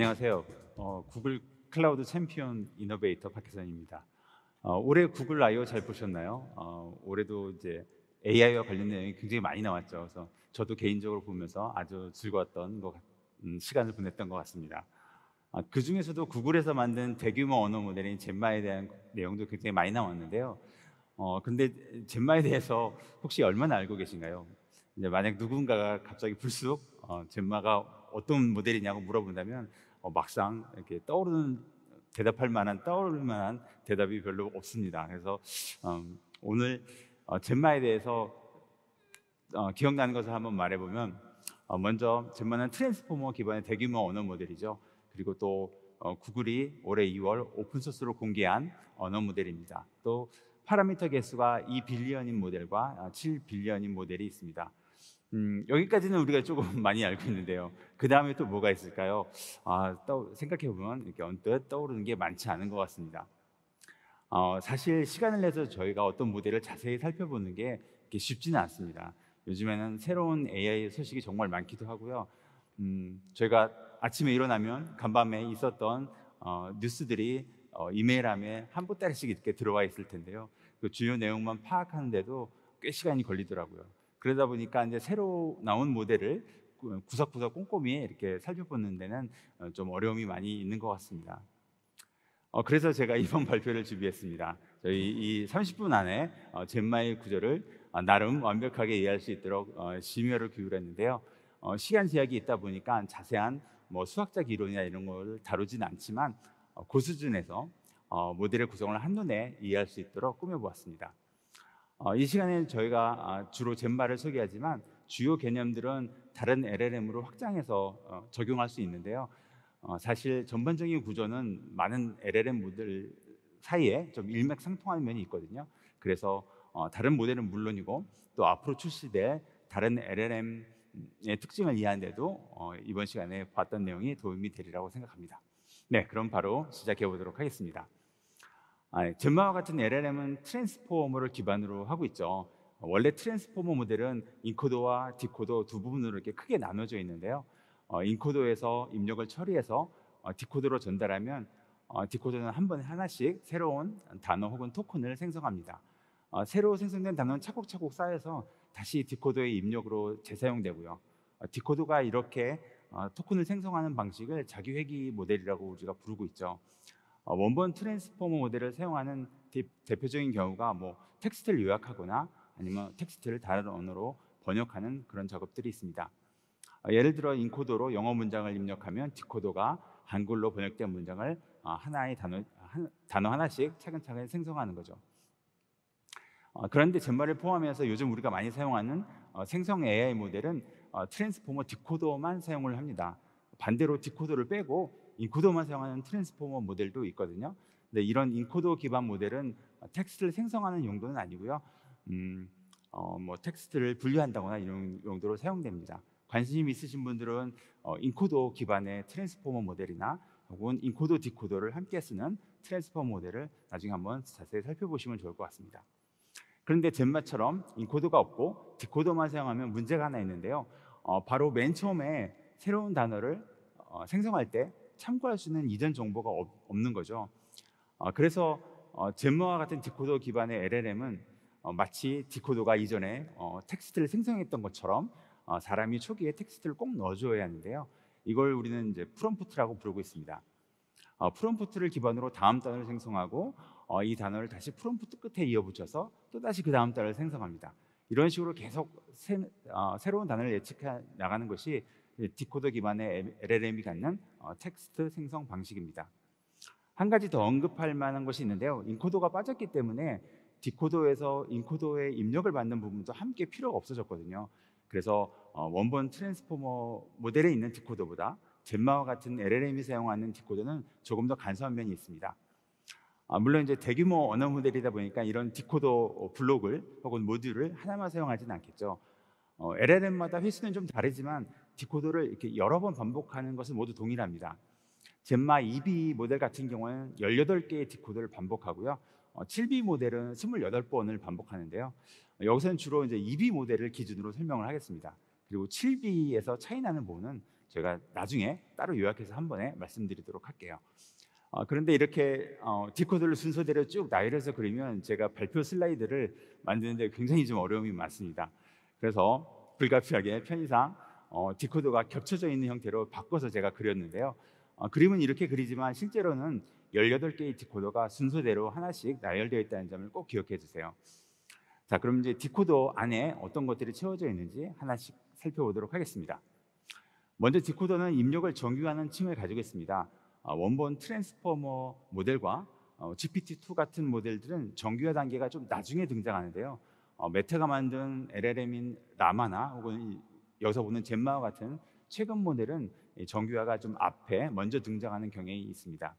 안녕하세요. 구글 클라우드 챔피언 이노베이터 박혜선입니다. 올해 구글 I/O 잘 보셨나요? 올해도 이제 AI와 관련 내용이 굉장히 많이 나왔죠. 그래서 저도 개인적으로 보면서 아주 즐거웠던 시간을 보냈던 것 같습니다. 그 중에서도 구글에서 만든 대규모 언어 모델인 젠마에 대한 내용도 굉장히 많이 나왔는데요. 근데 젠마에 대해서 혹시 얼마나 알고 계신가요? 이제 만약 누군가가 갑자기 불쑥 젠마가 어떤 모델이냐고 물어본다면 막상 이렇게 떠오를 만한 대답이 별로 없습니다. 그래서 오늘 젠마에 대해서 기억나는 것을 한번 말해보면, 먼저 젠마는 트랜스포머 기반의 대규모 언어 모델이죠. 그리고 또 구글이 올해 2월 오픈소스로 공개한 언어 모델입니다. 또 파라미터 개수가 2빌리언인 모델과 7빌리언인 모델이 있습니다. 여기까지는 우리가 조금 많이 알고 있는데요. 그 다음에 또 뭐가 있을까요? 생각해보면 이렇게 언뜻 떠오르는 게 많지 않은 것 같습니다. 사실 시간을 내서 저희가 어떤 모델을 자세히 살펴보는 게 쉽지는 않습니다. 요즘에는 새로운 AI 소식이 정말 많기도 하고요. 저희가 아침에 일어나면 간밤에 있었던 뉴스들이 이메일함에 한 보따리씩 이렇게 들어와 있을 텐데요. 그 주요 내용만 파악하는데도 꽤 시간이 걸리더라고요. 그러다 보니까 이제 새로 나온 모델을 구석구석 꼼꼼히 이렇게 살펴보는 데는 좀 어려움이 많이 있는 것 같습니다. 그래서 제가 이번 발표를 준비했습니다. 저희 이 30분 안에 젠마의 구조를 나름 완벽하게 이해할 수 있도록 심혈을 기울였는데요. 시간 제약이 있다 보니까 자세한 수학적 이론이나 이런 걸 다루진 않지만 고수준에서 모델의 구성을 한눈에 이해할 수 있도록 꾸며보았습니다. 이 시간에는 저희가 주로 젠마를 소개하지만 주요 개념들은 다른 LLM으로 확장해서 적용할 수 있는데요. 사실 전반적인 구조는 많은 LLM 모델 사이에 좀 일맥상통하는 면이 있거든요. 그래서 다른 모델은 물론이고 또 앞으로 출시될 다른 LLM의 특징을 이해하는 데도 이번 시간에 봤던 내용이 도움이 되리라고 생각합니다. 네, 그럼 바로 시작해 보도록 하겠습니다. 젠마와 같은 LLM은 트랜스포머를 기반으로 하고 있죠. 원래 트랜스포머 모델은 인코더와 디코더 두 부분으로 이렇게 크게 나눠져 있는데요. 인코더에서 입력을 처리해서 디코더로 전달하면 디코더는 한 번에 하나씩 새로운 단어 혹은 토큰을 생성합니다. 새로 생성된 단어는 차곡차곡 쌓여서 다시 디코더의 입력으로 재사용되고요. 디코더가 이렇게 토큰을 생성하는 방식을 자기회귀 모델이라고 우리가 부르고 있죠. 원본 트랜스포머 모델을 사용하는 대표적인 경우가 텍스트를 요약하거나 아니면 text를 다른 언어로 번역하는 그런 작업들이 있습니다. 예를 들어 인코더로 영어 문장을 입력하면 디코더가 한글로 번역된 문장을 하나의 단어 하나씩 차근차근 생성하는 거죠. 그런데 젠마를 포함해서 요즘 우리가 많이 사용하는 생성 AI 모델은 트랜스포머 디코더만 사용을 합니다. 반대로 디코더를 빼고 인코더만 사용하는 트랜스포머 모델도 있거든요. 근데 이런 인코더 기반 모델은 텍스트를 생성하는 용도는 아니고요. 텍스트를 분류한다거나 이런 용도로 사용됩니다. 관심 있으신 분들은 인코더 기반의 트랜스포머 모델이나 혹은 인코더 디코더를 함께 쓰는 트랜스포머 모델을 나중에 한번 자세히 살펴보시면 좋을 것 같습니다. 그런데 젠마처럼 인코더가 없고 디코더만 사용하면 문제가 하나 있는데요. 바로 맨 처음에 새로운 단어를 생성할 때 참고할 수 있는 이전 정보가 없는 거죠. 그래서 젠마와 같은 디코더 기반의 LLM은 마치 디코더가 이전에 텍스트를 생성했던 것처럼 사람이 초기에 텍스트를 꼭 넣어줘야 하는데요. 이걸 우리는 이제 프롬프트라고 부르고 있습니다. 프롬프트를 기반으로 다음 단어를 생성하고 이 단어를 다시 프롬프트 끝에 이어붙여서 또 다시 그 다음 단어를 생성합니다. 이런 식으로 계속 새로운 단어를 예측해 나가는 것이 디코더 기반의 LLM이 갖는 텍스트 생성 방식입니다. 한 가지 더 언급할 만한 것이 있는데요. 인코더가 빠졌기 때문에 디코더에서 인코더에 입력을 받는 부분도 함께 필요가 없어졌거든요. 그래서 원본 트랜스포머 모델에 있는 디코더보다 젠마와 같은 LLM이 사용하는 디코더는 조금 더 간소한 면이 있습니다. 물론 이제 대규모 언어 모델이다 보니까 이런 디코더 블록을 혹은 모듈을 하나만 사용하지는 않겠죠. LLM마다 횟수는 좀 다르지만 디코더를 이렇게 여러 번 반복하는 것은 모두 동일합니다. 젠마 2B 모델 같은 경우는 18개의 디코더를 반복하고요. 7B 모델은 28번을 반복하는데요. 여기서는 주로 이제 2B 모델을 기준으로 설명을 하겠습니다. 그리고 7B에서 차이 나는 부분은 저희가 나중에 따로 요약해서 한 번에 말씀드리도록 할게요. 그런데 이렇게 디코더를 순서대로 쭉 나열해서 그리면 제가 발표 슬라이드를 만드는데 굉장히 좀 어려움이 많습니다. 그래서 불가피하게 편의상 디코더가 겹쳐져 있는 형태로 바꿔서 제가 그렸는데요. 그림은 이렇게 그리지만 실제로는 18개의 디코더가 순서대로 하나씩 나열되어 있다는 점을 꼭 기억해 주세요. 자, 그럼 이제 디코더 안에 어떤 것들이 채워져 있는지 하나씩 살펴보도록 하겠습니다. 먼저 디코더는 입력을 정규하는 층을 가지고 있습니다. 원본 트랜스포머 모델과 GPT-2 같은 모델들은 정규화 단계가 좀 나중에 등장하는데요. 메타가 만든 LLM인 라마나 혹은 여기서 보는 젠마와 같은 최근 모델은 정규화가 좀 앞에 먼저 등장하는 경향이 있습니다.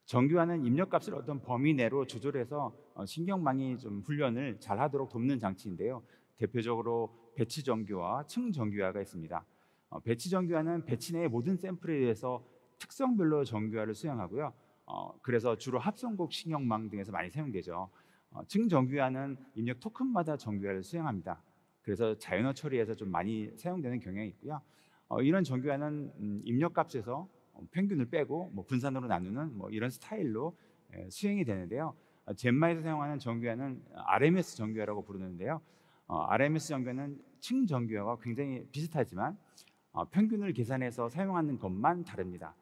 정규화는 입력값을 어떤 범위 내로 조절해서 신경망이 좀 훈련을 잘 하도록 돕는 장치인데요. 대표적으로 배치 정규화와 층 정규화가 있습니다. 배치 정규화는 배치 내의 모든 샘플에 대해서 특성별로 정규화를 수행하고요. 그래서 주로 합성곡 신경망 등에서 많이 사용되죠. 층 정규화는 입력 토큰마다 정규화를 수행합니다. 그래서 자연어 처리에서 좀 많이 사용되는 경향이 있고요. 이런 정규화는 입력값에서 평균을 빼고 분산으로 나누는 이런 스타일로 수행이 되는데요. 젠마에서 사용하는 정규화는 RMS 정규화라고 부르는데요. RMS 정규화는 층 정규화와 굉장히 비슷하지만 평균을 계산해서 사용하는 것만 다릅니다.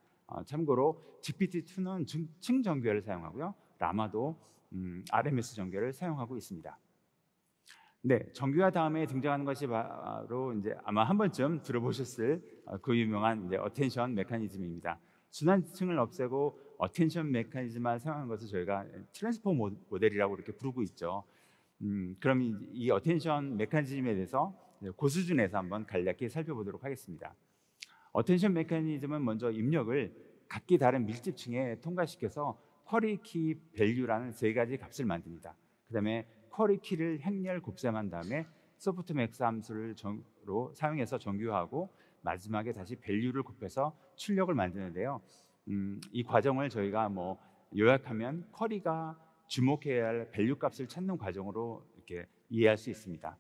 참고로 GPT-2는 층 정규화를 사용하고요. 라마도 RMS 정규화를 사용하고 있습니다. 네, 정규화 다음에 등장하는 것이 바로 이제 아마 한 번쯤 들어보셨을 그 유명한 이제 어텐션 메커니즘입니다. 순환층을 없애고 어텐션 메커니즘만 사용하는 것을 저희가 트랜스포머 모델이라고 이렇게 부르고 있죠. 그럼 이 어텐션 메커니즘에 대해서 고수준에서 한번 간략히 살펴보도록 하겠습니다. 어텐션 메커니즘은 먼저 입력을 각기 다른 밀집층에 통과시켜서 쿼리 키 밸류라는 세 가지 값을 만듭니다. 그다음에 쿼리 키를 행렬 곱셈한 다음에 소프트맥스 함수를 사용해서 정규화하고 마지막에 다시 밸류를 곱해서 출력을 만드는데요. 이 과정을 저희가 요약하면 쿼리가 주목해야 할 밸류 값을 찾는 과정으로 이렇게 이해할 수 있습니다.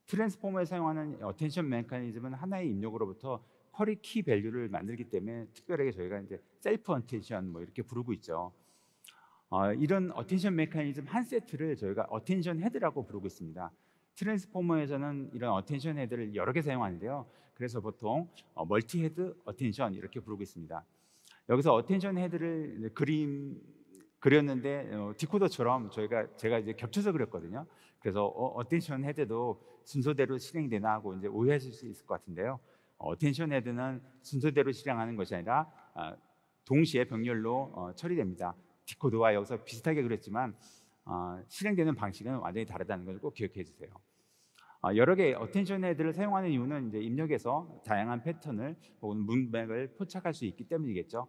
트랜스포머에 사용하는 어텐션 메커니즘은 하나의 입력으로부터 쿼리 키 밸류를 만들기 때문에 특별하게 저희가 이제 셀프 어텐션 이렇게 부르고 있죠. 이런 어텐션 메커니즘 한 세트를 저희가 어텐션 헤드라고 부르고 있습니다. 트랜스포머에서는 이런 어텐션 헤드를 여러 개 사용하는데요. 그래서 보통 멀티 헤드 어텐션 이렇게 부르고 있습니다. 여기서 어텐션 헤드를 그렸는데 디코더처럼 제가 이제 겹쳐서 그렸거든요. 그래서 어텐션 헤드도 순서대로 실행되나 하고 이제 오해하실 수 있을 것 같은데요. 어텐션 헤드는 순서대로 실행하는 것이 아니라 동시에 병렬로 처리됩니다. 디코더와 여기서 비슷하게 그렸지만 실행되는 방식은 완전히 다르다는 걸 꼭 기억해 주세요. 여러 개의 어텐션 헤드를 사용하는 이유는 이제 입력에서 다양한 패턴을 혹은 문맥을 포착할 수 있기 때문이겠죠.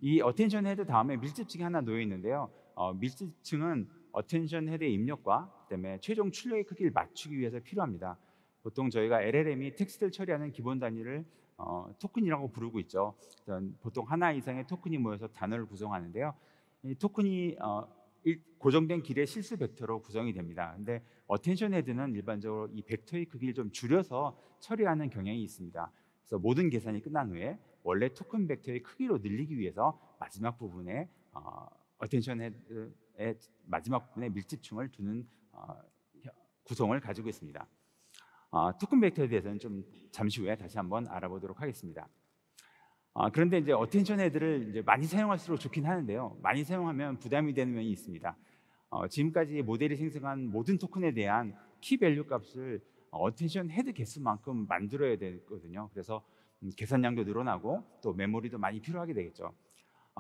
이 어텐션 헤드 다음에 밀집층이 하나 놓여 있는데요. 밀집층은 어텐션 헤드의 입력과 그다음에 최종 출력의 크기를 맞추기 위해서 필요합니다. 보통 저희가 LLM이 텍스트를 처리하는 기본 단위를 토큰이라고 부르고 있죠. 보통 하나 이상의 토큰이 모여서 단어를 구성하는데요. 이 토큰이 고정된 길의 실수 벡터로 구성이 됩니다. 근데 어텐션 헤드는 일반적으로 이 벡터의 크기를 좀 줄여서 처리하는 경향이 있습니다. 그래서 모든 계산이 끝난 후에 원래 토큰 벡터의 크기로 늘리기 위해서 마지막 부분에 어텐션 헤드의 마지막 부분에 밀집층을 두는 구성을 가지고 있습니다. 토큰 벡터에 대해서는 좀 잠시 후에 다시 한번 알아보도록 하겠습니다. 그런데 이제 어텐션 헤드를 이제 많이 사용할수록 좋긴 하는데요. 많이 사용하면 부담이 되는 면이 있습니다. 지금까지 모델이 생성한 모든 토큰에 대한 키 밸류 값을 어텐션 헤드 개수만큼 만들어야 되거든요. 그래서 계산량도 늘어나고 또 메모리도 많이 필요하게 되겠죠.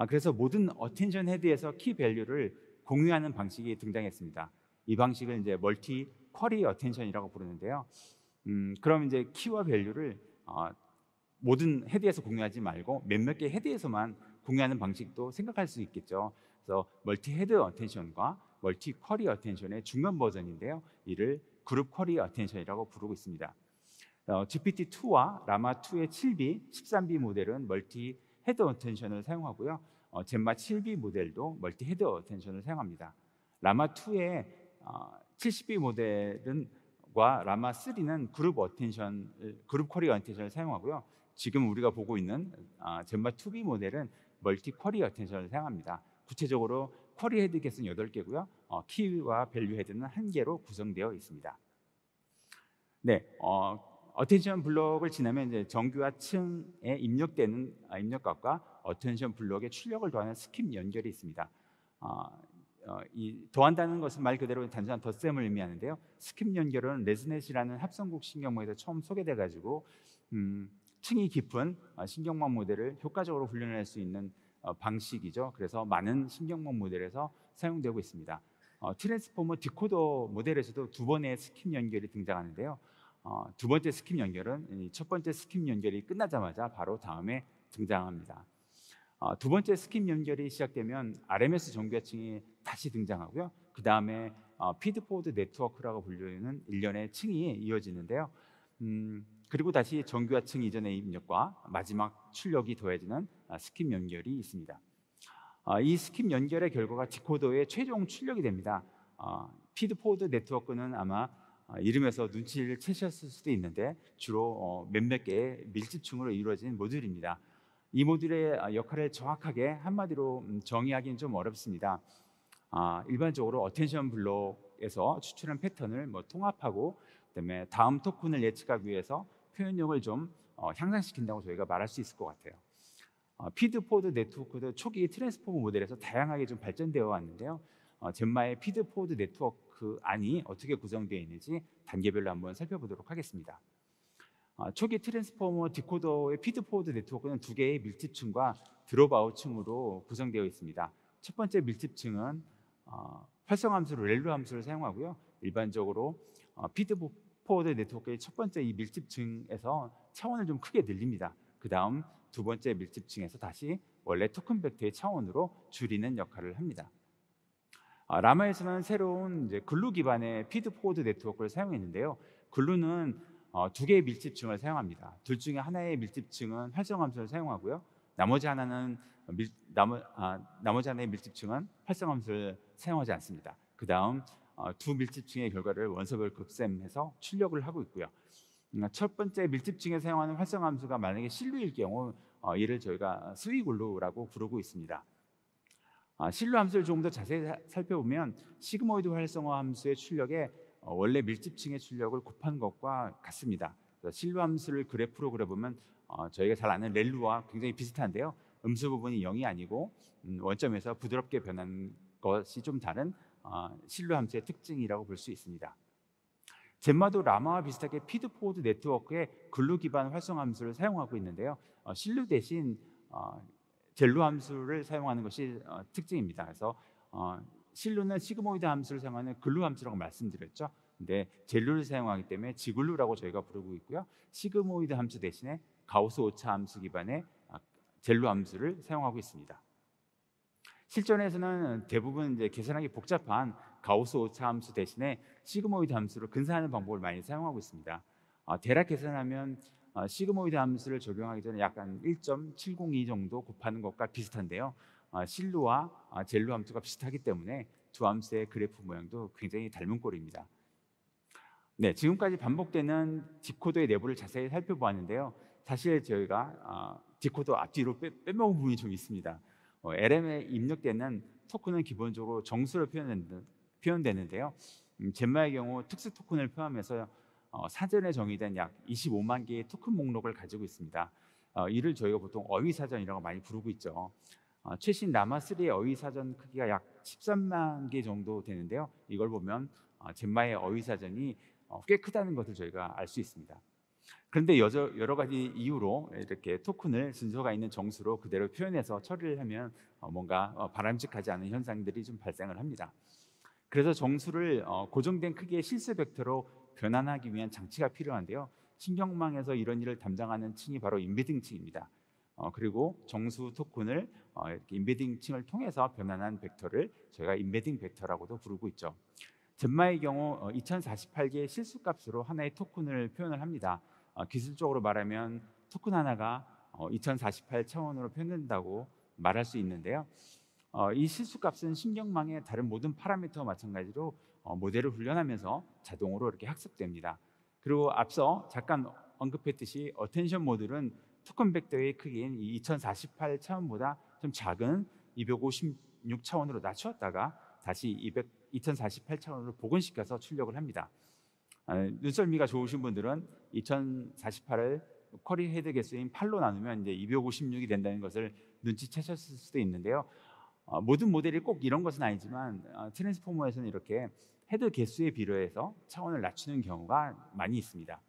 그래서 모든 어텐션 헤드에서 키 밸류를 공유하는 방식이 등장했습니다. 이 방식을 이제 멀티 쿼리 어텐션이라고 부르는데요. 그럼 이제 키와 밸류를 모든 헤드에서 공유하지 말고 몇몇 개 헤드에서만 공유하는 방식도 생각할 수 있겠죠. 그래서 멀티 헤드 어텐션과 멀티 쿼리 어텐션의 중간 버전인데요. 이를 그룹 쿼리 어텐션이라고 부르고 있습니다. GPT-2와 라마2의 7B, 13B 모델은 멀티 헤드 어텐션을 사용하고요. 젠마 7B 모델도 멀티 헤드 어텐션을 사용합니다. 라마2의 70B 모델과 라마3는 그룹 쿼리 어텐션을 사용하고요. 지금 우리가 보고 있는 젠마 2B 모델은 멀티 쿼리 어텐션을 사용합니다. 구체적으로 쿼리 헤드 개수는 8개고요. 키와 밸류 헤드는 1개로 구성되어 있습니다. 네, 어텐션 블록을 지나면 이제 정규와 층에 입력되는 입력값과 어텐션 블록의 출력을 더하는 스킵 연결이 있습니다. 이 더한다는 것은 말 그대로 단순한 덧셈을 의미하는데요. 스킵 연결은 레즈넷이라는 합성국 신경망에서 처음 소개돼 가지고 층이 깊은 신경망 모델을 효과적으로 훈련할 수 있는 방식이죠. 그래서 많은 신경망 모델에서 사용되고 있습니다. 트랜스포머 디코더 모델에서도 2번의 스킵 연결이 등장하는데요. 두 번째 스킵 연결은 첫 번째 스킵 연결이 끝나자마자 바로 다음에 등장합니다. 두 번째 스킵 연결이 시작되면 RMS 정규하층이 다시 등장하고요. 그 다음에 피드포워드 네트워크라고 불리는 일련의 층이 이어지는데요. 그리고 다시 정규하층 이전의 입력과 마지막 출력이 더해지는 스킵 연결이 있습니다. 이 스킵 연결의 결과가 디코더의 최종 출력이 됩니다. 피드포워드 네트워크는 아마 이름에서 눈치를 채셨을 수도 있는데 주로 몇몇 개의 밀집층으로 이루어진 모듈입니다. 이 모듈의 역할을 정확하게 한마디로 정의하기는 좀 어렵습니다. 일반적으로 어텐션 블록에서 추출한 패턴을 통합하고 그다음에 다음 토큰을 예측하기 위해서 표현력을 좀 향상시킨다고 저희가 말할 수 있을 것 같아요. 피드포워드 네트워크도 초기 트랜스포머 모델에서 다양하게 좀 발전되어 왔는데요. 젠마의 피드포워드 네트워크 안이 어떻게 구성되어 있는지 단계별로 한번 살펴보도록 하겠습니다. 초기 트랜스포머 디코더의 피드포워드 네트워크는 2개의 밀집층과 드롭아웃층으로 구성되어 있습니다. 첫 번째 밀집층은 활성 함수로 렐루 함수를 사용하고요. 일반적으로 피드포워드 네트워크의 첫 번째 이 밀집층에서 차원을 좀 크게 늘립니다. 그 다음 두 번째 밀집층에서 다시 원래 토큰 벡터의 차원으로 줄이는 역할을 합니다. 라마에서는 새로운 글루 기반의 피드포워드 네트워크를 사용했는데요. 글루는 2개의 밀집층을 사용합니다. 둘 중에 하나의 밀집층은 활성 함수를 사용하고요. 나머지 하나의 밀집층은 활성 함수를 사용하지 않습니다. 그 다음 두 밀집층의 결과를 원소별 곱셈해서 출력을 하고 있고요. 첫 번째 밀집층에 사용하는 활성 함수가 만약에 실루일 경우 이를 저희가 스위글루라고 부르고 있습니다. 실루 함수를 조금 더 자세히 살펴보면 시그모이드 활성화 함수의 출력에 원래 밀집층의 출력을 곱한 것과 같습니다. 실루 함수를 그래프로 그려보면 저희가 잘 아는 렐루와 굉장히 비슷한데요. 음수 부분이 0이 아니고 원점에서 부드럽게 변한 것이 좀 다른 실루 함수의 특징이라고 볼 수 있습니다. 젠마도 라마와 비슷하게 피드포워드 네트워크의 글루 기반 활성 함수를 사용하고 있는데요. 실루 대신 젤루 함수를 사용하는 것이 특징입니다. 그래서 실루는 시그모이드 함수를 사용하는 글루 함수라고 말씀드렸죠. 근데 젤루를 사용하기 때문에 지글루라고 저희가 부르고 있고요. 시그모이드 함수 대신에 가우스 오차 함수 기반의 젤루 함수를 사용하고 있습니다. 실전에서는 대부분 계산하기 복잡한 가우스 오차 함수 대신에 시그모이드 함수를 근사하는 방법을 많이 사용하고 있습니다. 대략 계산하면 시그모이드 함수를 적용하기 전에 약간 1.702 정도 곱하는 것과 비슷한데요. 실루와 젤루 함수가 비슷하기 때문에 두 함수의 그래프 모양도 굉장히 닮은 꼴입니다. 네, 지금까지 반복되는 디코더의 내부를 자세히 살펴보았는데요. 사실 저희가 디코더 앞뒤로 빼먹은 부분이 좀 있습니다. LM에 입력되는 토큰은 기본적으로 정수로 표현되는데요. 젠마의 경우 특수 토큰을 포함해서 사전에 정의된 약 25만 개의 토큰 목록을 가지고 있습니다. 이를 저희가 보통 어휘사전이라고 많이 부르고 있죠. 최신 라마3의 어휘사전 크기가 약 13만 개 정도 되는데요. 이걸 보면 젠마의 어휘사전이 꽤 크다는 것을 저희가 알 수 있습니다. 그런데 여러 가지 이유로 이렇게 토큰을 순서가 있는 정수로 그대로 표현해서 처리를 하면 뭔가 바람직하지 않은 현상들이 좀 발생을 합니다. 그래서 정수를 고정된 크기의 실수 벡터로 변환하기 위한 장치가 필요한데요. 신경망에서 이런 일을 담당하는 층이 바로 인베딩 층입니다. 그리고 정수 토큰을 이렇게 인베딩 층을 통해서 변환한 벡터를 저희가 인베딩 벡터라고도 부르고 있죠. 젠마의 경우 2048개의 실수값으로 하나의 토큰을 표현을 합니다. 기술적으로 말하면 토큰 하나가 2048 차원으로 표현된다고 말할 수 있는데요. 이 실수값은 신경망의 다른 모든 파라미터와 마찬가지로 모델을 훈련하면서 자동으로 이렇게 학습됩니다. 그리고 앞서 잠깐 언급했듯이 어텐션 모듈은 토큰 벡터의 크기인 2048 차원보다 좀 작은 256 차원으로 낮추었다가 다시 2048 차원으로 복원시켜서 출력을 합니다. 눈썰미가 좋으신 분들은 2048을 쿼리 헤드 개수인 8로 나누면 이제 256이 된다는 것을 눈치채셨을 수도 있는데요. 모든 모델이 꼭 이런 것은 아니지만 트랜스포머에서는 이렇게 헤드 개수에 비례해서 차원을 낮추는 경우가 많이 있습니다.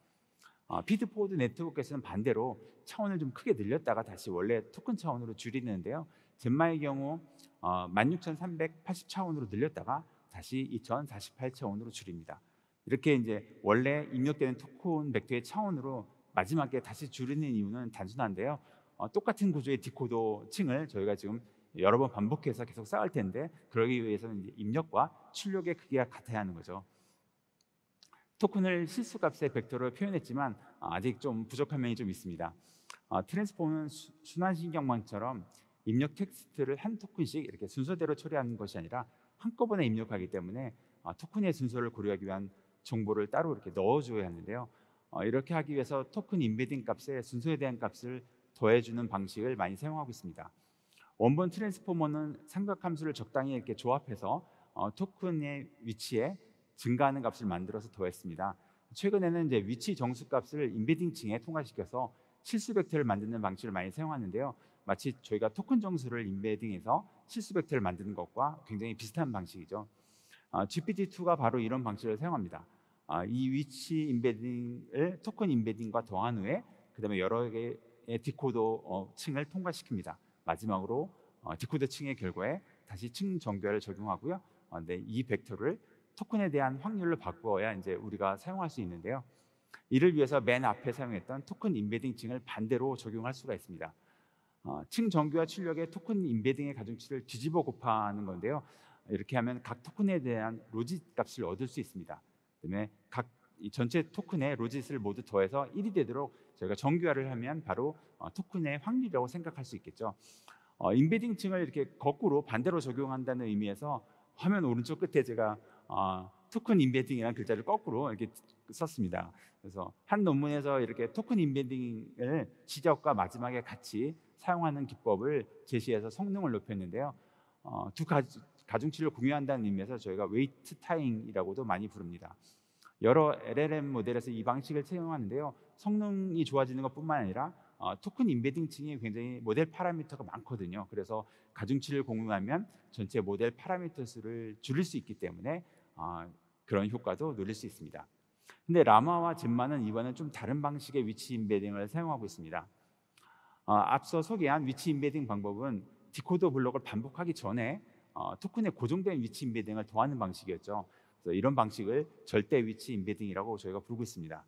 피드포워드 네트워크에서는 반대로 차원을 좀 크게 늘렸다가 다시 원래 토큰 차원으로 줄이는데요. 젠마의 경우 16380 차원으로 늘렸다가 다시 2048 차원으로 줄입니다. 이렇게 이제 원래 입력되는 토큰 벡터의 차원으로 마지막에 다시 줄이는 이유는 단순한데요. 똑같은 구조의 디코더 층을 저희가 지금 여러 번 반복해서 계속 쌓을 텐데 그러기 위해서는 이제 입력과 출력의 크기가 같아야 하는 거죠. 토큰을 실수값의 벡터로 표현했지만 아직 좀 부족한 면이 좀 있습니다. 트랜스포머는 순환신경망처럼 입력 텍스트를 한 토큰씩 이렇게 순서대로 처리하는 것이 아니라 한꺼번에 입력하기 때문에 토큰의 순서를 고려하기 위한 정보를 따로 이렇게 넣어줘야 하는데요. 이렇게 하기 위해서 토큰 임베딩 값에 순서에 대한 값을 더해주는 방식을 많이 사용하고 있습니다. 원본 트랜스포머는 삼각함수를 적당히 이렇게 조합해서 토큰의 위치에 증가하는 값을 만들어서 더했습니다. 최근에는 이제 위치 정수 값을 임베딩 층에 통과시켜서 실수 벡터를 만드는 방식을 많이 사용하는데요. 마치 저희가 토큰 정수를 임베딩해서 실수 벡터를 만드는 것과 굉장히 비슷한 방식이죠. GPT-2가 바로 이런 방식을 사용합니다. 이 위치 임베딩을 토큰 임베딩과 더한 후에 그다음에 여러 개의 디코더 층을 통과시킵니다. 마지막으로 디코더 층의 결과에 다시 층 정교화를 적용하고요. 네, 이 벡터를 토큰에 대한 확률로 바꾸어야 이제 우리가 사용할 수 있는데요. 이를 위해서 맨 앞에 사용했던 토큰 임베딩 층을 반대로 적용할 수가 있습니다. 층 정교화 출력의 토큰 임베딩의 가중치를 뒤집어 곱하는 건데요. 이렇게 하면 각 토큰에 대한 로짓 값을 얻을 수 있습니다. 그다음에 각 전체 토큰의 로짓을 모두 더해서 1이 되도록 저희가 정교화를 하면 바로 토큰의 확률이라고 생각할 수 있겠죠. 임베딩 층을 이렇게 거꾸로 반대로 적용한다는 의미에서 화면 오른쪽 끝에 제가 토큰 임베딩이라는 글자를 거꾸로 이렇게 썼습니다. 그래서 한 논문에서 이렇게 토큰 임베딩을 시작과 마지막에 같이 사용하는 기법을 제시해서 성능을 높였는데요. 두 가중치를 공유한다는 의미에서 저희가 웨이트 타임이라고도 많이 부릅니다. 여러 LLM 모델에서 이 방식을 사용하는데요. 성능이 좋아지는 것뿐만 아니라 토큰 임베딩 층이 굉장히 모델 파라미터가 많거든요. 그래서 가중치를 공유하면 전체 모델 파라미터 수를 줄일 수 있기 때문에 그런 효과도 누릴 수 있습니다. 근데 라마와 젠마는 이번엔 좀 다른 방식의 위치 임베딩을 사용하고 있습니다. 앞서 소개한 위치 임베딩 방법은 디코더 블록을 반복하기 전에 토큰의 고정된 위치 임베딩을 더하는 방식이었죠. 그래서 이런 방식을 절대 위치 임베딩이라고 저희가 부르고 있습니다.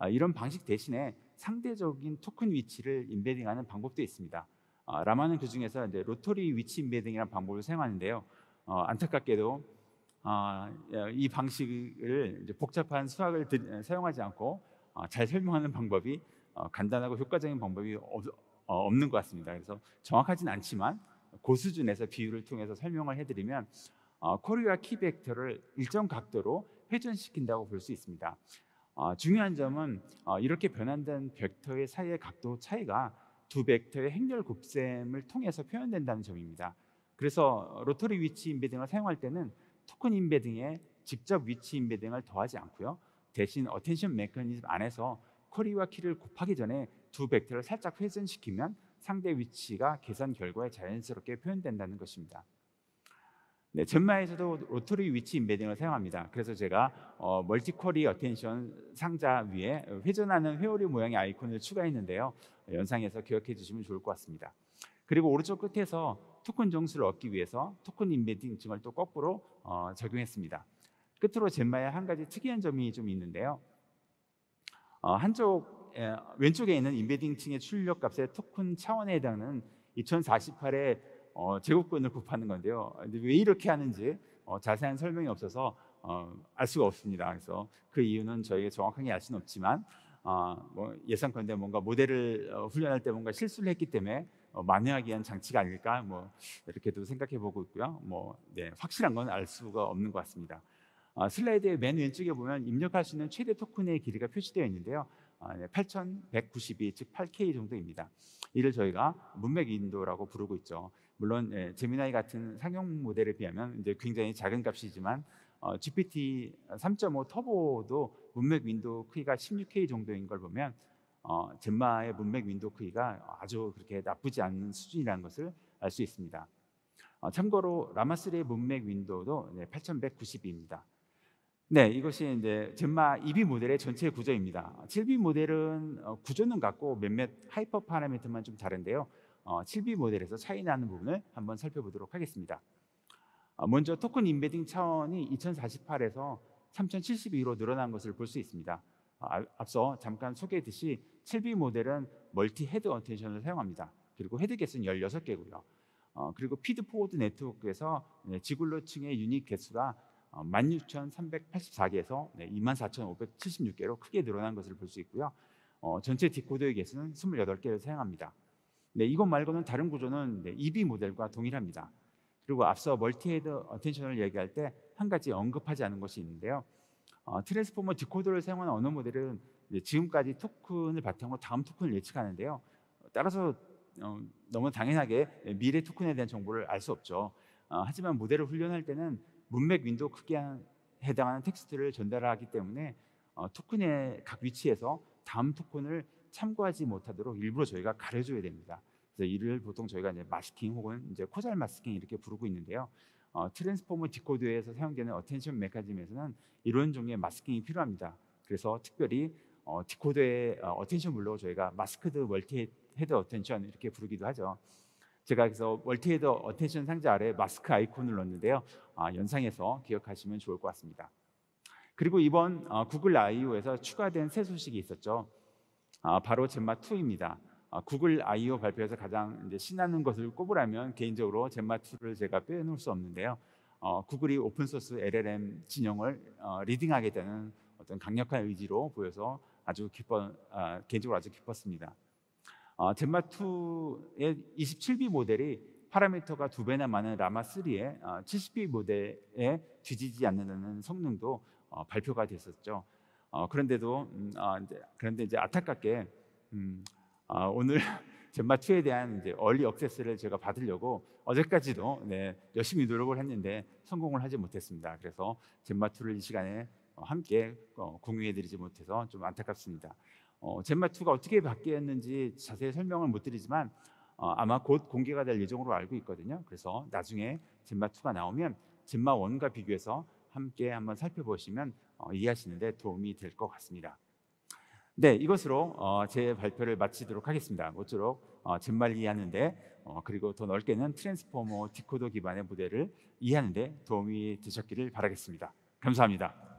이런 방식 대신에 상대적인 토큰 위치를 임베딩하는 방법도 있습니다. 라마는 그 중에서 이제 로터리 위치 임베딩이라는 방법을 사용하는데요. 안타깝게도 이 방식을 이제 복잡한 수학을 사용하지 않고 잘 설명하는 방법이 간단하고 효과적인 방법이 없는 것 같습니다. 그래서 정확하진 않지만 고수준에서 비율을 통해서 설명을 해드리면 쿼리와 키 벡터를 일정 각도로 회전시킨다고 볼 수 있습니다. 중요한 점은 이렇게 변환된 벡터의 사이의 각도 차이가 두 벡터의 행렬 곱셈을 통해서 표현된다는 점입니다. 그래서 로터리 위치 임베딩을 사용할 때는 토큰 임베딩에 직접 위치 임베딩을 더하지 않고요. 대신 어텐션 메커니즘 안에서 쿼리와 키를 곱하기 전에 두 벡터를 살짝 회전시키면 상대 위치가 계산 결과에 자연스럽게 표현된다는 것입니다. 네, 젠마에서도 로터리 위치 임베딩을 사용합니다. 그래서 제가 멀티 쿼리 어텐션 상자 위에 회전하는 회오리 모양의 아이콘을 추가했는데요. 연상해서 기억해 주시면 좋을 것 같습니다. 그리고 오른쪽 끝에서 토큰 정수를 얻기 위해서 토큰 임베딩 층을 또 거꾸로 적용했습니다. 끝으로 젠마에 한 가지 특이한 점이 좀 있는데요. 왼쪽에 있는 임베딩 층의 출력 값의 토큰 차원에 해당하는 2048의 제곱근을 곱하는 건데요. 왜 이렇게 하는지 자세한 설명이 없어서 알 수가 없습니다. 그래서 그 이유는 저희가 정확하게 알 수는 없지만 예상컨대 뭔가 모델을 훈련할 때 뭔가 실수를 했기 때문에 만회하기 위한 장치가 아닐까 이렇게도 생각해 보고 있고요. 확실한 건 알 수가 없는 것 같습니다. 슬라이드의 맨 왼쪽에 보면 입력할 수 있는 최대 토큰의 길이가 표시되어 있는데요. 8192, 즉 8K 정도입니다. 이를 저희가 문맥 윈도우라고 부르고 있죠. 물론 제미나이 같은 상용 모델에 비하면 이제 굉장히 작은 값이지만 GPT 3.5 터보도 문맥 윈도우 크기가 16K 정도인 걸 보면 젠마의 문맥 윈도우 크기가 아주 그렇게 나쁘지 않은 수준이라는 것을 알 수 있습니다. 참고로 라마3의 문맥 윈도우도 8192입니다. 네, 이것이 이제 젠마 2B 모델의 전체 구조입니다. 7B 모델은 구조는 같고 몇몇 하이퍼 파라미터만 좀 다른데요. 7B 모델에서 차이 나는 부분을 한번 살펴보도록 하겠습니다. 먼저 토큰 임베딩 차원이 2048에서 3072로 늘어난 것을 볼 수 있습니다. 앞서 잠깐 소개했듯이 7B 모델은 멀티 헤드 어텐션을 사용합니다. 그리고 헤드 개수는 16개고요. 그리고 피드 포워드 네트워크에서 지글러층의 유닛 개수가 16,384개에서 24,576개로 크게 늘어난 것을 볼 수 있고요. 전체 디코더의 개수는 28개를 사용합니다. 이것 말고는 다른 구조는 EB 모델과 동일합니다. 그리고 앞서 멀티헤드 어텐션을 얘기할 때 한 가지 언급하지 않은 것이 있는데요. 트랜스포머 디코더를 사용하는 언어 모델은 지금까지 토큰을 바탕으로 다음 토큰을 예측하는데요. 따라서 너무 당연하게 미래 토큰에 대한 정보를 알 수 없죠. 하지만 모델을 훈련할 때는 문맥 윈도우 크기에 해당하는 텍스트를 전달하기 때문에 토큰의 각 위치에서 다음 토큰을 참고하지 못하도록 일부러 저희가 가려줘야 됩니다. 그래서 이를 보통 저희가 이제 마스킹 혹은 이제 코잘 마스킹 이렇게 부르고 있는데요. 트랜스포머 디코더에서 사용되는 어텐션 메커니즘에서는 이런 종류의 마스킹이 필요합니다. 그래서 특별히 디코더의 어텐션 블록을 저희가 마스크드 멀티 헤드 어텐션 이렇게 부르기도 하죠. 제가 그래서 멀티 헤드 어텐션 상자 아래 마스크 아이콘을 넣었는데요. 연상해서 기억하시면 좋을 것 같습니다. 그리고 이번 구글 I/O에서 추가된 새 소식이 있었죠. 바로 젠마 2입니다. 구글 I/O 발표에서 가장 이제 신나는 것을 꼽으라면 개인적으로 젠마 2를 제가 빼놓을 수 없는데요. 구글이 오픈 소스 LLM 진영을 리딩하겠다는 어떤 강력한 의지로 보여서 아주 개인적으로 아주 기뻤습니다. 젠마 2의 27B 모델이 파라미터가 2배나 많은 라마 3의 70B 모델에 뒤지지 않는다는 성능도 발표가 됐었죠. 그런데 이제 안타깝게 오늘 젠마 2에 대한 이제 얼리 액세스를 제가 받으려고 어제까지도 열심히 노력을 했는데 성공을 하지 못했습니다. 그래서 젠마 2를 이 시간에 함께 공유해드리지 못해서 좀 안타깝습니다. 젠마 2가 어떻게 바뀌었는지 자세히 설명을 못 드리지만 아마 곧 공개가 될 예정으로 알고 있거든요. 그래서 나중에 젠마 2가 나오면 젠마 1과 비교해서 함께 한번 살펴보시면 이해하시는 데 도움이 될 것 같습니다. 네, 이것으로 제 발표를 마치도록 하겠습니다. 모쪼록 젠마를 이해하는데 그리고 더 넓게는 트랜스포머 디코더 기반의 모델을 이해하는 데 도움이 되셨기를 바라겠습니다. 감사합니다.